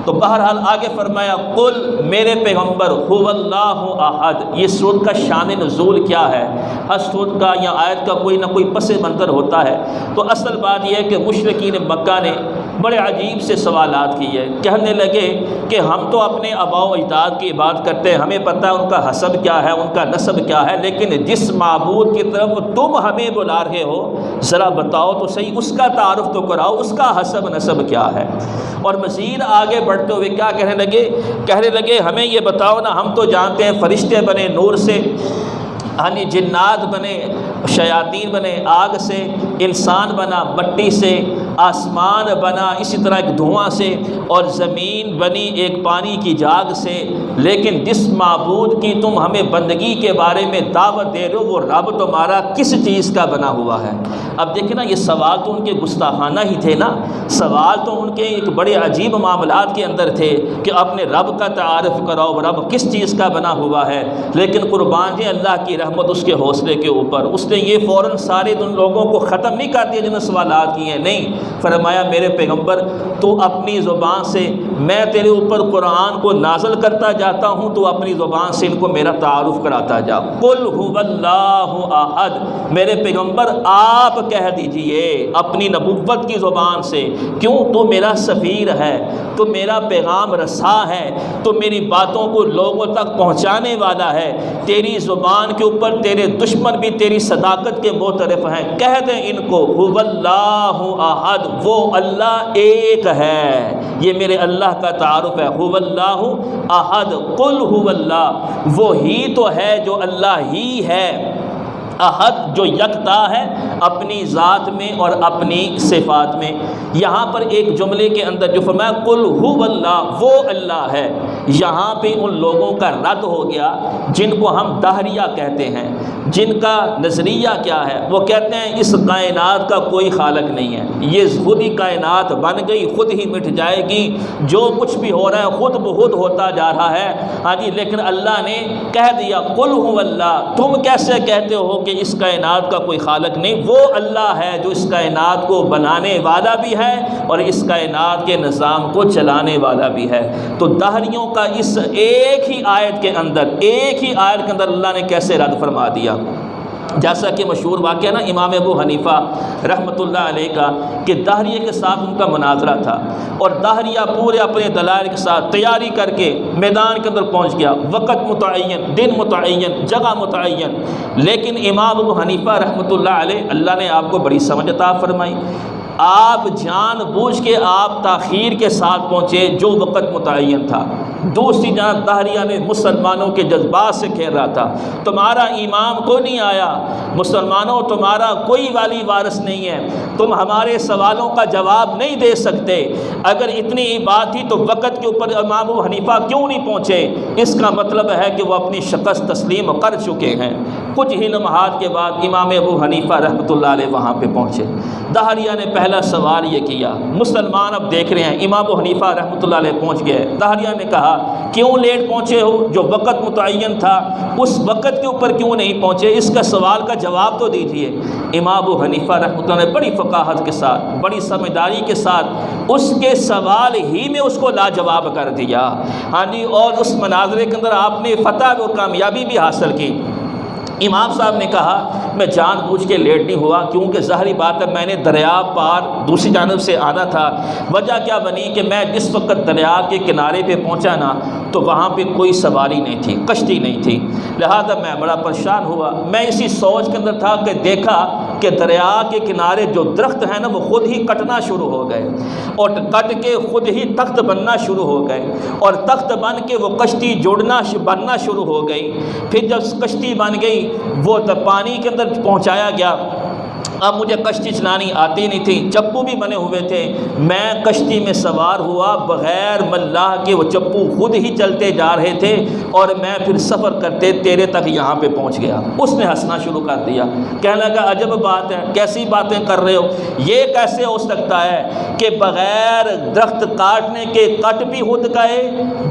تو بہرحال آگے فرمایا قل میرے پیغمبر هو اللہ احد. یہ سورت کا شان نزول کیا ہے؟ ہر سورت کا یا آیت کا کوئی نہ کوئی پس منظر ہوتا ہے. تو اصل بات یہ ہے کہ مشرکین مکہ نے بڑے عجیب سے سوالات کیے. کہنے لگے کہ ہم تو اپنے آباء و اجداد کی عبادت کرتے ہیں، ہمیں پتہ ہے ان کا حسب کیا ہے، ان کا نسب کیا ہے، لیکن جس معبود کی طرف تم ہمیں بلا رہے ہو ذرا بتاؤ تو صحیح، اس کا تعارف تو کراؤ، اس کا حسب نسب کیا ہے. اور مزید آگے بڑھتے ہوئے کیا کہنے لگے ہمیں یہ بتاؤ نا، ہم تو جانتے ہیں فرشتے بنے نور سے، یعنی جنات بنے، شیاطین بنے آگ سے، انسان بنا مٹی سے، آسمان بنا اسی طرح ایک دھواں سے، اور زمین بنی ایک پانی کی جاگ سے، لیکن جس معبود کی تم ہمیں بندگی کے بارے میں دعوت دے رہے ہو وہ رب تمہارا کس چیز کا بنا ہوا ہے؟ اب دیکھیں نا، یہ سوال تو ان کے گستاخانہ ہی تھے نا، سوال تو ان کے ایک بڑے عجیب معاملات کے اندر تھے کہ اپنے رب کا تعارف کراؤ، رب کس چیز کا بنا ہوا ہے. لیکن قربان ہے اللہ کی رحمت اس کے حوصلے کے اوپر، اس نے یہ فوراً سارے ان لوگوں کو ختم نہیں کر دیا جنہوں نے سوالات کیے ہیں. نہیں، فرمایا میرے پیغمبر تو اپنی زبان سے، میں تیرے اوپر قرآن کو نازل کرتا جاتا ہوں، تو اپنی زبان سے ان کو میرا تعارف کراتا جا. قل هو اللہ احد، میرے پیغمبر آپ کہہ دیجئے اپنی نبوت کی زبان سے، کیوں؟ تو میرا سفیر ہے، تو میرا پیغام رساں ہے، تو میری باتوں کو لوگوں تک پہنچانے والا ہے. تیری زبان کے اوپر تیرے دشمن بھی تیری صداقت کے معترف ہیں. کہہ دیں ان کو هو اللہ احد، وہ اللہ ایک ہے. یہ میرے اللہ کا تعارف ہے، هو اللہ احد. قل هو اللہ، وہی تو ہے جو اللہ ہی ہے، احد جو یکتا ہے اپنی ذات میں اور اپنی صفات میں. یہاں پر ایک جملے کے اندر جو فرمایا قل هو اللہ، وہ اللہ ہے، یہاں پہ ان لوگوں کا رد ہو گیا جن کو ہم دہریہ کہتے ہیں. جن کا نظریہ کیا ہے؟ وہ کہتے ہیں اس کائنات کا کوئی خالق نہیں ہے، یہ خود ہی کائنات بن گئی، خود ہی مٹ جائے گی، جو کچھ بھی ہو رہا ہے خود بخود ہوتا جا رہا ہے. ہاں جی، لیکن اللہ نے کہہ دیا قل هو اللہ. تم کیسے کہتے ہو کہ اس کائنات کا کوئی خالق نہیں؟ وہ اللہ ہے جو اس کائنات کو بنانے والا بھی ہے اور اس کائنات کے نظام کو چلانے والا بھی ہے. تو دہریوں کا اس ایک ہی آیت کے اندر اللہ نے کیسے رد فرما دیا. جیسا کہ مشہور واقعہ نا امام ابو حنیفہ رحمۃ اللہ علیہ کا، کہ دہریے کے ساتھ ان کا مناظرہ تھا، اور دہریہ پورے اپنے دلائل کے ساتھ تیاری کر کے میدان کے اندر پہنچ گیا، وقت متعین، دن متعین، جگہ متعین. لیکن امام ابو حنیفہ رحمۃ اللہ علیہ، اللہ نے آپ کو بڑی سمجھ عطا فرمائی، آپ جان بوجھ کے آپ تاخیر کے ساتھ پہنچے جو وقت متعین تھا. دوسری جانب دہریہ نے مسلمانوں کے جذبات سے کھیل رہا تھا، تمہارا امام کو نہیں آیا، مسلمانوں تمہارا کوئی والی وارث نہیں ہے، تم ہمارے سوالوں کا جواب نہیں دے سکتے. اگر اتنی بات تھی تو وقت کے اوپر امام ابو حنیفہ کیوں نہیں پہنچے؟ اس کا مطلب ہے کہ وہ اپنی شکست تسلیم کر چکے ہیں. کچھ ہی لمحات کے بعد امام ابو حنیفہ رحمۃ اللہ علیہ وہاں پہ پہنچے. دہریہ نے پہلا سوال یہ کیا، مسلمان اب دیکھ رہے ہیں امام ابو حنیفہ رحمۃ اللہ علیہ پہنچ گئے. دہریہ نے کہا کیوں لیٹ پہنچے ہو؟ جو وقت متعین تھا اس وقت کے اوپر کیوں نہیں پہنچے؟ اس کا سوال کا جواب تو دیجئے. امام ابو حنیفہ رحمۃ اللہ نے بڑی فقاہت کے ساتھ، بڑی سمجھداری کے ساتھ اس کے سوال ہی میں اس کو لاجواب کر دیا. ہاں جی، اور اس مناظرے کے اندر آپ نے فتح اور کامیابی بھی حاصل کی. امام صاحب نے کہا میں جان بوجھ کے لیٹ نہیں ہوا، کیونکہ ظاہری بات ہے میں نے دریا پار دوسری جانب سے آنا تھا. وجہ کیا بنی کہ میں جس وقت دریا کے کنارے پہ پہنچا نا تو وہاں پہ کوئی سواری نہیں تھی، کشتی نہیں تھی، لہذا میں بڑا پریشان ہوا. میں اسی سوچ کے اندر تھا کہ دیکھا کہ دریا کے کنارے جو درخت ہیں نا وہ خود ہی کٹنا شروع ہو گئے، اور کٹ کے خود ہی تخت بننا شروع ہو گئے، اور تخت بن کے وہ کشتی بننا شروع ہو گئی. پھر جب کشتی بن گئی وہ پانی کے اندر پہنچایا گیا. اب مجھے کشتی چلانی آتی نہیں تھی، چپو بھی بنے ہوئے تھے. میں کشتی میں سوار ہوا بغیر ملاح کے، وہ چپو خود ہی چلتے جا رہے تھے، اور میں پھر سفر کرتے تیرے تک یہاں پہ پہنچ گیا. اس نے ہنسنا شروع کر دیا، کہنے لگا عجب بات ہے، کیسی باتیں کر رہے ہو؟ یہ کیسے ہو سکتا ہے کہ بغیر درخت کاٹنے کے کٹ بھی خود گئے،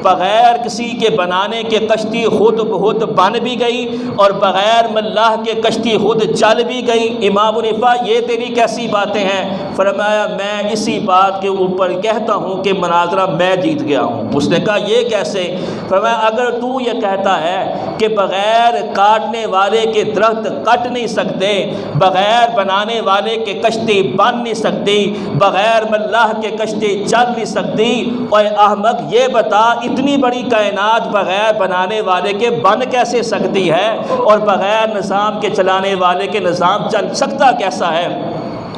بغیر کسی کے بنانے کے کشتی خود بخود بن بھی گئی، اور بغیر ملاح کے کشتی خود چل بھی گئی؟ امام نے حذیفہ یہ تیری کیسی باتیں ہیں؟ فرمایا میں اسی بات کے اوپر کہتا ہوں کہ مناظرہ میں جیت گیا ہوں۔ اس نے کہا یہ کیسے؟ فرمایا اگر تو یہ کہتا ہے کہ بغیر کاٹنے والے کے درخت کٹ نہیں سکتے، بغیر بنانے والے کے کشتی بن نہیں سکتی، بغیر ملاح کے کشتی چل نہیں سکتی، اور احمق یہ بتا اتنی بڑی کائنات بغیر بنانے والے کے بن کیسے سکتی ہے، اور بغیر نظام کے چلانے والے کے نظام چل سکتا کیسا ہے؟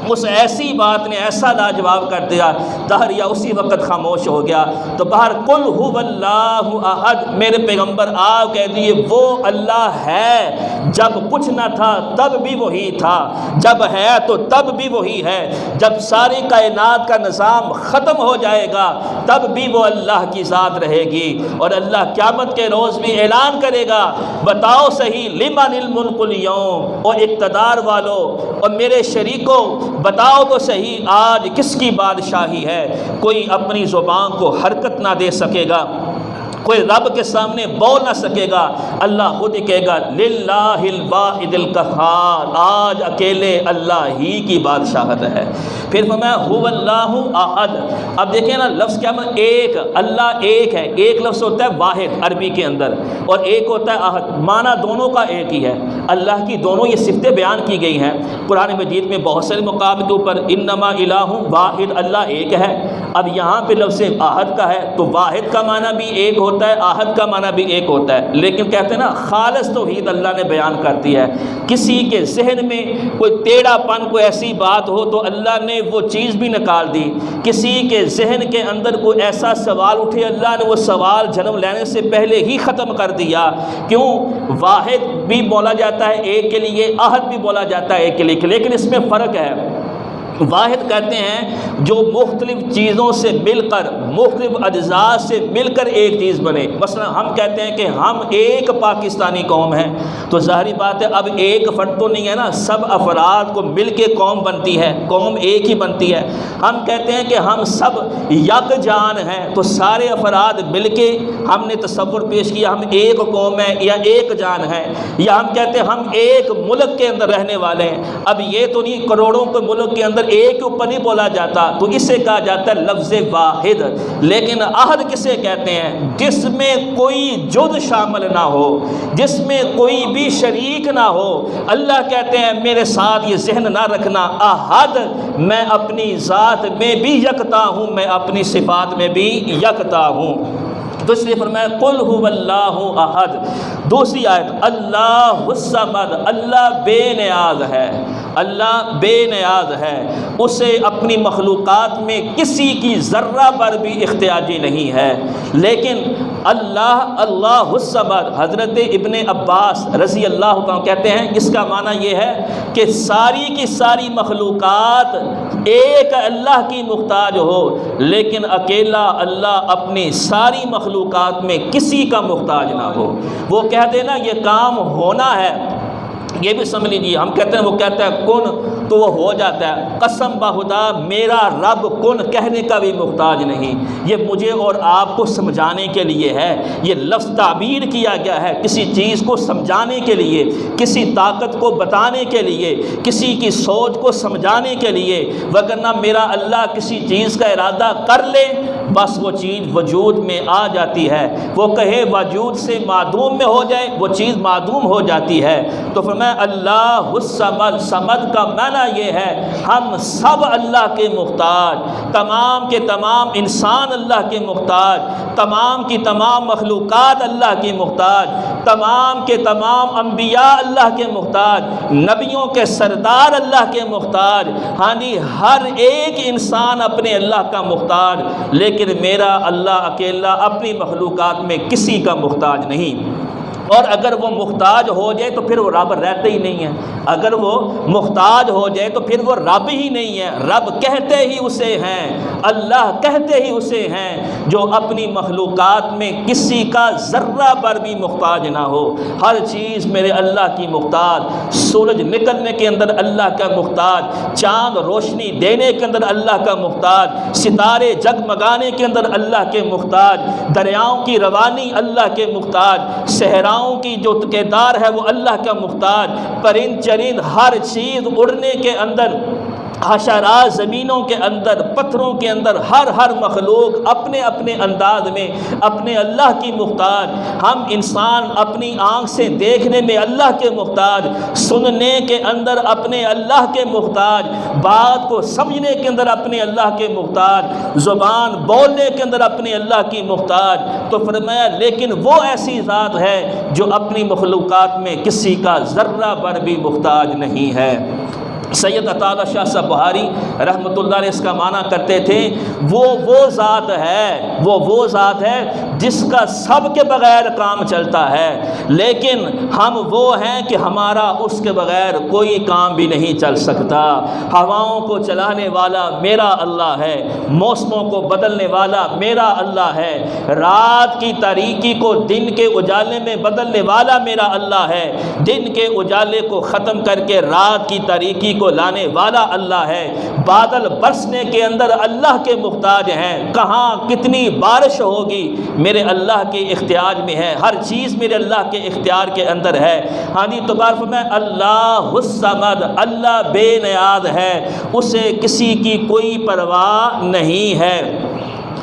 اس ایسی بات نے ایسا لاجواب کر دیا، دہریہ اسی وقت خاموش ہو گیا۔ تو باہر قل هو اللہ احد، میرے پیغمبر آپ کہہ دیے وہ اللہ ہے، جب کچھ نہ تھا تب بھی وہی تھا، جب ہے تو تب بھی وہی ہے، جب ساری کائنات کا نظام ختم ہو جائے گا تب بھی وہ اللہ کی ذات رہے گی، اور اللہ قیامت کے روز بھی اعلان کرے گا بتاؤ صحیح لمن الملک اليوم، اور اقتدار والو اور میرے شریکوں بتاؤ تو صحیح آج کس کی بادشاہی ہے؟ کوئی اپنی زبان کو حرکت نہ دے سکے گا، کوئی رب کے سامنے بول نہ سکے گا، اللہ خود ہی کہے گا للہ الواحد القہار، آج اکیلے اللہ ہی کی بادشاہت ہے۔ پھر فرمایا هو اللہ احد، اب دیکھیں نا لفظ کیا مطلب ایک، اللہ ایک ہے، ایک لفظ ہوتا ہے واحد عربی کے اندر، اور ایک ہوتا ہے احد، معنی دونوں کا ایک ہی ہے۔ اللہ کی دونوں یہ صفتیں بیان کی گئی ہیں قرآن مجید میں بہت سارے مقام کے اوپر، انما الہ واحد، اللہ ایک ہے۔ اب یہاں پہ لفظ احد کا ہے تو واحد کا معنی بھی ایک ہوتا ہے، احد کا معنی بھی ایک ہوتا ہے، لیکن کہتے ہیں نا خالص توحید اللہ نے بیان کرتی ہے۔ کسی کے ذہن میں کوئی ٹیڑھا پن، کوئی ایسی بات ہو تو اللہ نے وہ چیز بھی نکال دی، کسی کے ذہن کے اندر کوئی ایسا سوال اٹھے اللہ نے وہ سوال جنم لینے سے پہلے ہی ختم کر دیا۔ کیوں؟ واحد بھی بولا جاتا ہے ایک کے لیے، احد بھی بولا جاتا ہے ایک کے لیے، لیکن اس میں فرق ہے۔ واحد کہتے ہیں جو مختلف چیزوں سے مل کر، مختلف اجزاء سے مل کر ایک چیز بنے۔ مثلا ہم کہتے ہیں کہ ہم ایک پاکستانی قوم ہیں، تو ظاہری بات ہے اب ایک فرد تو نہیں ہے نا، سب افراد کو مل کے قوم بنتی ہے، قوم ایک ہی بنتی ہے۔ ہم کہتے ہیں کہ ہم سب یک جان ہیں، تو سارے افراد مل کے ہم نے تصور پیش کیا ہم ایک قوم ہے یا ایک جان ہے، یا ہم کہتے ہیں ہم ایک ملک کے اندر رہنے والے ہیں۔ اب یہ تو نہیں کروڑوں کے ملک کے اندر ایک کے اوپر نہیں بولا جاتا، تو اسے کہا جاتا ہے لفظ واحد۔ لیکن احد کسے کہتے ہیں؟ جس میں کوئی جز شامل نہ ہو، جس میں کوئی بھی شریک نہ ہو۔ اللہ کہتے ہیں میرے ساتھ یہ ذہن نہ رکھنا، احد میں اپنی ذات میں بھی یکتا ہوں، میں اپنی صفات میں بھی یکتا ہوں۔ تو اس لیے فرمایا قل هو اللہ احد۔ دوسری آیت اللہ الصمد، اللہ بے نیاز ہے، اللہ بے نیاز ہے، اسے اپنی مخلوقات میں کسی کی ذرہ پر بھی احتیاجی نہیں ہے۔ لیکن اللہ الصمد، حضرت ابن عباس رضی اللہ عنہ کہتے ہیں اس کا معنی یہ ہے کہ ساری کی ساری مخلوقات ایک اللہ کی محتاج ہو، لیکن اکیلا اللہ اپنی ساری مخلوقات میں کسی کا محتاج نہ ہو۔ وہ کہتے ہیں نا یہ کام ہونا ہے، یہ بھی سمجھ لیجیے، ہم کہتے ہیں وہ کہتا ہے کن تو وہ ہو جاتا ہے۔ قسم بخدا میرا رب کن کہنے کا بھی محتاج نہیں، یہ مجھے اور آپ کو سمجھانے کے لیے ہے، یہ لفظ تعبیر کیا گیا ہے کسی چیز کو سمجھانے کے لیے، کسی طاقت کو بتانے کے لیے، کسی کی سوچ کو سمجھانے کے لیے، وگرنہ میرا اللہ کسی چیز کا ارادہ کر لے بس وہ چیز وجود میں آ جاتی ہے، وہ کہے وجود سے معدوم میں ہو جائے وہ چیز معدوم ہو جاتی ہے۔ تو فرمایا اللہ الصمد، صمد کا معنی یہ ہے ہم سب اللہ کے محتاج، تمام کے تمام انسان اللہ کے محتاج، تمام کی تمام مخلوقات اللہ کی محتاج، تمام کے تمام انبیاء اللہ کے محتاج، نبیوں کے سردار اللہ کے محتاج، ہاں جی ہر ایک انسان اپنے اللہ کا محتاج، لیکن میرا اللہ اکیلا اپنی مخلوقات میں کسی کا محتاج نہیں۔ اور اگر وہ محتاج ہو جائے تو پھر وہ رب رہتے ہی نہیں ہے، اگر وہ محتاج ہو جائے تو پھر وہ رب ہی نہیں ہے۔ رب کہتے ہی اسے ہیں، اللہ کہتے ہی اسے ہیں جو اپنی مخلوقات میں کسی کا ذرہ پر بھی محتاج نہ ہو، ہر چیز میرے اللہ کی محتاج، سورج نکلنے کے اندر اللہ کا محتاج، چاند روشنی دینے کے اندر اللہ کا محتاج، ستارے جگمگانے کے اندر اللہ کے محتاج، دریاؤں کی روانی اللہ کے محتاج، صحراؤں کی جو کردار ہے وہ اللہ کا محتاج، پرند درند، ہر چیز اڑنے کے اندر، حشرات زمینوں کے اندر، پتھروں کے اندر، ہر مخلوق اپنے اپنے انداز میں اپنے اللہ کی محتاج۔ ہم انسان اپنی آنکھ سے دیکھنے میں اللہ کے محتاج، سننے کے اندر اپنے اللہ کے محتاج، بات کو سمجھنے کے اندر اپنے اللہ کے محتاج، زبان بولنے کے اندر اپنے اللہ کی محتاج۔ تو فرمایا لیکن وہ ایسی ذات ہے جو اپنی مخلوقات میں کسی کا ذرہ بھر بھی محتاج نہیں ہے۔ سید عطا اللہ شاہ صاحب بہاری رحمۃ اللہ علیہ اس کا معنی کرتے تھے، وہ ذات ہے جس کا سب کے بغیر کام چلتا ہے، لیکن ہم وہ ہیں کہ ہمارا اس کے بغیر کوئی کام بھی نہیں چل سکتا۔ ہواؤں کو چلانے والا میرا اللہ ہے، موسموں کو بدلنے والا میرا اللہ ہے، رات کی تاریکی کو دن کے اجالے میں بدلنے والا میرا اللہ ہے، دن کے اجالے کو ختم کر کے رات کی تاریکی کو لانے والا اللہ ہے۔ بادل برسنے کے اندر اللہ کے محتاج ہیں، کہاں کتنی بارش ہوگی میرے اللہ کے اختیار میں ہے، ہر چیز میرے اللہ کے اختیار کے اندر ہے۔ ہاں جی، تو بار فرمائے اللہ الصمد، اللہ بے نیاز ہے، اسے کسی کی کوئی پرواہ نہیں ہے۔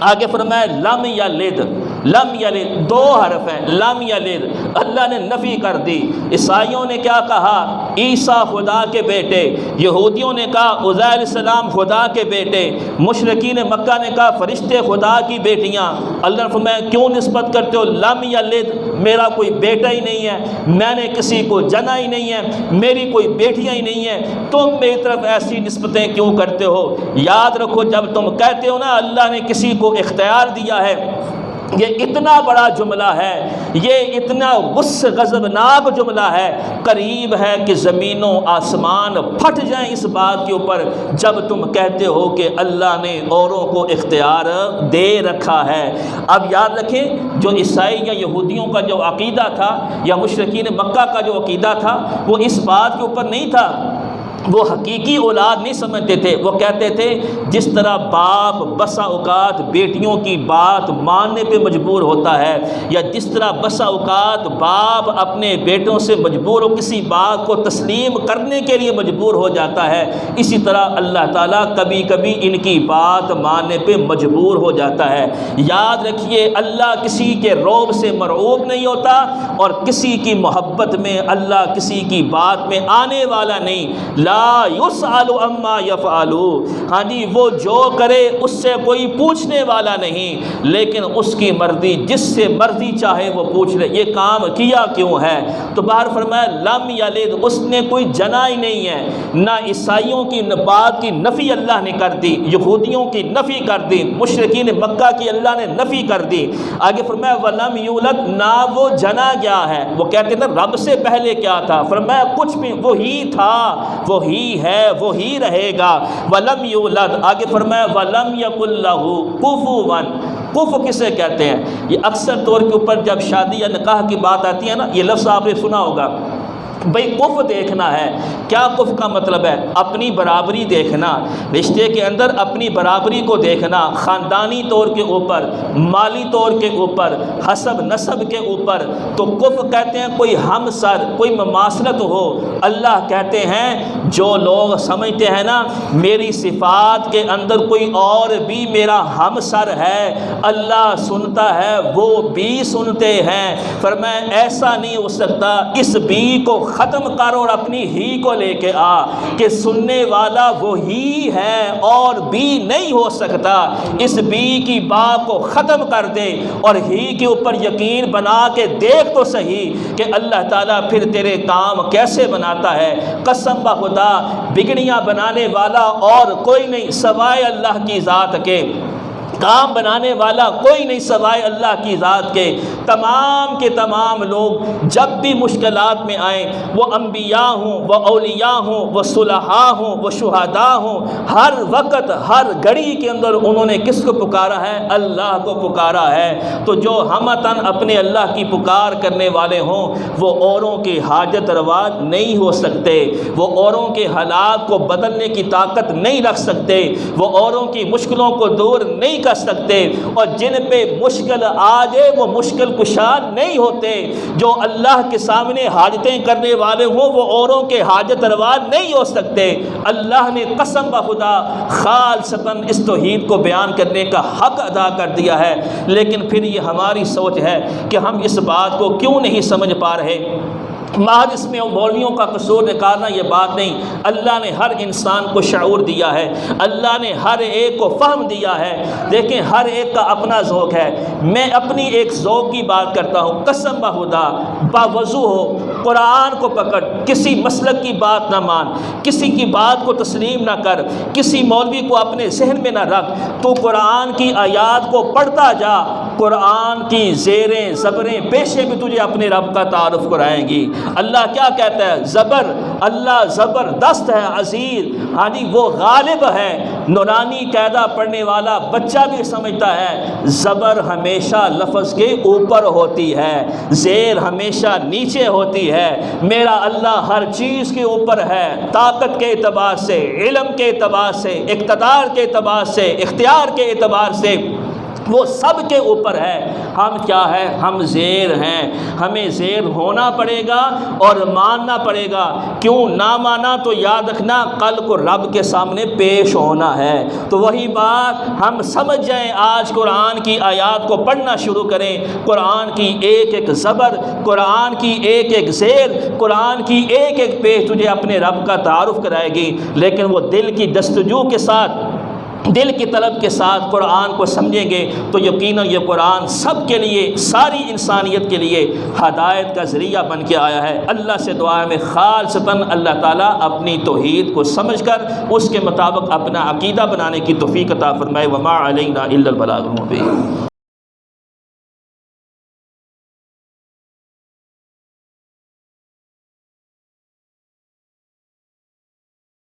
آگے فرمائے لم یلد، لم یلد دو حرف ہیں، لم یلد اللہ نے نفی کر دی۔ عیسائیوں نے کیا کہا؟ عیسیٰ خدا کے بیٹے، یہودیوں نے کہا عزیر علیہ السلام خدا کے بیٹے، مشرکین مکہ نے کہا فرشتے خدا کی بیٹیاں۔ اللہ نے فرمایا کیوں نسبت کرتے ہو؟ لم یلد، میرا کوئی بیٹا ہی نہیں ہے، میں نے کسی کو جنا ہی نہیں ہے، میری کوئی بیٹیاں ہی نہیں ہیں، تم میری طرف ایسی نسبتیں کیوں کرتے ہو؟ یاد رکھو جب تم کہتے ہو نا اللہ نے کسی کو اختیار دیا ہے، یہ اتنا بڑا جملہ ہے، یہ اتنا غضبناک جملہ ہے، قریب ہے کہ زمین و آسمان پھٹ جائیں اس بات کے اوپر جب تم کہتے ہو کہ اللہ نے اوروں کو اختیار دے رکھا ہے۔ اب یاد رکھیں جو عیسائی یا یہودیوں کا جو عقیدہ تھا یا مشرکین مکہ کا جو عقیدہ تھا وہ اس بات کے اوپر نہیں تھا، وہ حقیقی اولاد نہیں سمجھتے تھے۔ وہ کہتے تھے جس طرح باپ بسا اوقات بیٹیوں کی بات ماننے پہ مجبور ہوتا ہے، یا جس طرح بسا اوقات باپ اپنے بیٹوں سے مجبور ہو کسی بات کو تسلیم کرنے کے لیے مجبور ہو جاتا ہے، اسی طرح اللہ تعالیٰ کبھی کبھی ان کی بات ماننے پہ مجبور ہو جاتا ہے۔ یاد رکھیے اللہ کسی کے روب سے مرعوب نہیں ہوتا، اور کسی کی محبت میں اللہ کسی کی بات میں آنے والا نہیں۔ لا یسأل عما یفعل، ہاں جی وہ جو کرے اس سے کوئی پوچھنے والا نہیں، لیکن اس کی مرضی، جس سے مرضی چاہے وہ پوچھ لے یہ کام کیا کیوں ہے۔ تو باہر فرمایا لم یلد، اس نے کوئی جنا ہی نہیں ہے۔ نہ عیسائیوں کی بات کی نفی اللہ نے کر دی، یہودیوں کی نفی کر دی، مشرکین مکہ کی اللہ نے نفی کر دی۔ آگے فرمایا ولم یولد، نہ وہ جنا گیا ہے۔ وہ کہتے ہیں رب سے پہلے کیا تھا؟ فرمایا کچھ بھی، وہی تھا، وہی ہے، وہی رہے گا۔ ولم یولد، آگے فرمایا ولم یکن لہ کفوا، کف کسے کہتے ہیں؟ یہ اکثر طور کے اوپر جب شادی یا نکاح کی بات آتی ہے نا، یہ لفظ آپ نے سنا ہوگا، بھئی کف دیکھنا ہے۔ کیا کف کا مطلب ہے؟ اپنی برابری دیکھنا، رشتے کے اندر اپنی برابری کو دیکھنا، خاندانی طور کے اوپر، مالی طور کے اوپر، حسب نسب کے اوپر۔ تو کف کہتے ہیں کوئی ہم سر، کوئی مماثلت ہو۔ اللہ کہتے ہیں جو لوگ سمجھتے ہیں نا میری صفات کے اندر کوئی اور بھی میرا ہم سر ہے، اللہ سنتا ہے، وہ بھی سنتے ہیں۔ فرمایا ایسا نہیں ہو سکتا، اس بھی کو ختم کر اور اپنی ہی کو لے کے آ، کہ سننے والا وہی ہے اور بھی نہیں ہو سکتا۔ اس بھی کی بات کو ختم کر دے اور ہی کے اوپر یقین بنا کے دیکھ تو صحیح کہ اللہ تعالیٰ پھر تیرے کام کیسے بناتا ہے۔ قسم بخدا بگڑیاں بنانے والا اور کوئی نہیں سوائے اللہ کی ذات کے، کام بنانے والا کوئی نہیں سوائے اللہ کی ذات کے۔ تمام لوگ جب بھی مشکلات میں آئیں، وہ انبیاء ہوں، وہ اولیاء ہوں، وہ صلحاء ہوں، وہ شہداء ہوں، ہر وقت ہر گھڑی کے اندر انہوں نے کس کو پکارا ہے؟ اللہ کو پکارا ہے۔ تو جو ہمتاً اپنے اللہ کی پکار کرنے والے ہوں وہ اوروں کی حاجت روا نہیں ہو سکتے، وہ اوروں کے حالات کو بدلنے کی طاقت نہیں رکھ سکتے، وہ اوروں کی مشکلوں کو دور نہیں کر سکتے، اور جن پہ مشکل آ جائے وہ مشکل کشا نہیں ہوتے، جو اللہ کے سامنے حاجتیں کرنے والے ہوں وہ اوروں کے حاجت روا نہیں ہو سکتے۔ اللہ نے قسم بخدا خالصتاً اس توحید کو بیان کرنے کا حق ادا کر دیا ہے، لیکن پھر یہ ہماری سوچ ہے کہ ہم اس بات کو کیوں نہیں سمجھ پا رہے۔ محض اس میں مولویوں کا قصور نکالنا یہ بات نہیں، اللہ نے ہر انسان کو شعور دیا ہے، اللہ نے ہر ایک کو فہم دیا ہے۔ دیکھیں ہر ایک کا اپنا ذوق ہے، میں اپنی ایک ذوق کی بات کرتا ہوں، قسم بخدا باوضو ہو، قرآن کو پکڑ، کسی مسلک کی بات نہ مان، کسی کی بات کو تسلیم نہ کر، کسی مولوی کو اپنے ذہن میں نہ رکھ، تو قرآن کی آیات کو پڑھتا جا، قرآن کی زیریں زبریں پیشے بھی تجھے اپنے رب کا تعارف کرائیں گی۔ اللہ کیا کہتا ہے؟ زبر، اللہ زبردست ہے، عزیز، ہاں جی وہ غالب ہے۔ نورانی قاعدہ پڑھنے والا بچہ بھی سمجھتا ہے زبر ہمیشہ لفظ کے اوپر ہوتی ہے، زیر ہمیشہ نیچے ہوتی ہے۔ میرا اللہ ہر چیز کے اوپر ہے، طاقت کے اعتبار سے، علم کے اعتبار سے، اقتدار کے اعتبار سے، اختیار کے اعتبار سے، وہ سب کے اوپر ہے۔ ہم کیا ہے؟ ہم زیر ہیں، ہمیں زیر ہونا پڑے گا اور ماننا پڑے گا۔ کیوں نہ مانا تو یاد رکھنا کل کو رب کے سامنے پیش ہونا ہے۔ تو وہی بات ہم سمجھ جائیں، آج قرآن کی آیات کو پڑھنا شروع کریں، قرآن کی ایک ایک زبر، قرآن کی ایک ایک زیر، قرآن کی ایک ایک پیش تجھے اپنے رب کا تعارف کرائے گی۔ لیکن وہ دل کی جستجو کے ساتھ، دل کی طلب کے ساتھ قرآن کو سمجھیں گے تو یقیناً یہ قرآن سب کے لیے، ساری انسانیت کے لیے ہدایت کا ذریعہ بن کے آیا ہے۔ اللہ سے دعا ہے خالصتاً اللہ تعالیٰ اپنی توحید کو سمجھ کر اس کے مطابق اپنا عقیدہ بنانے کی توفیق عطا فرمائے۔ وما علینا الا البلاغ المبین۔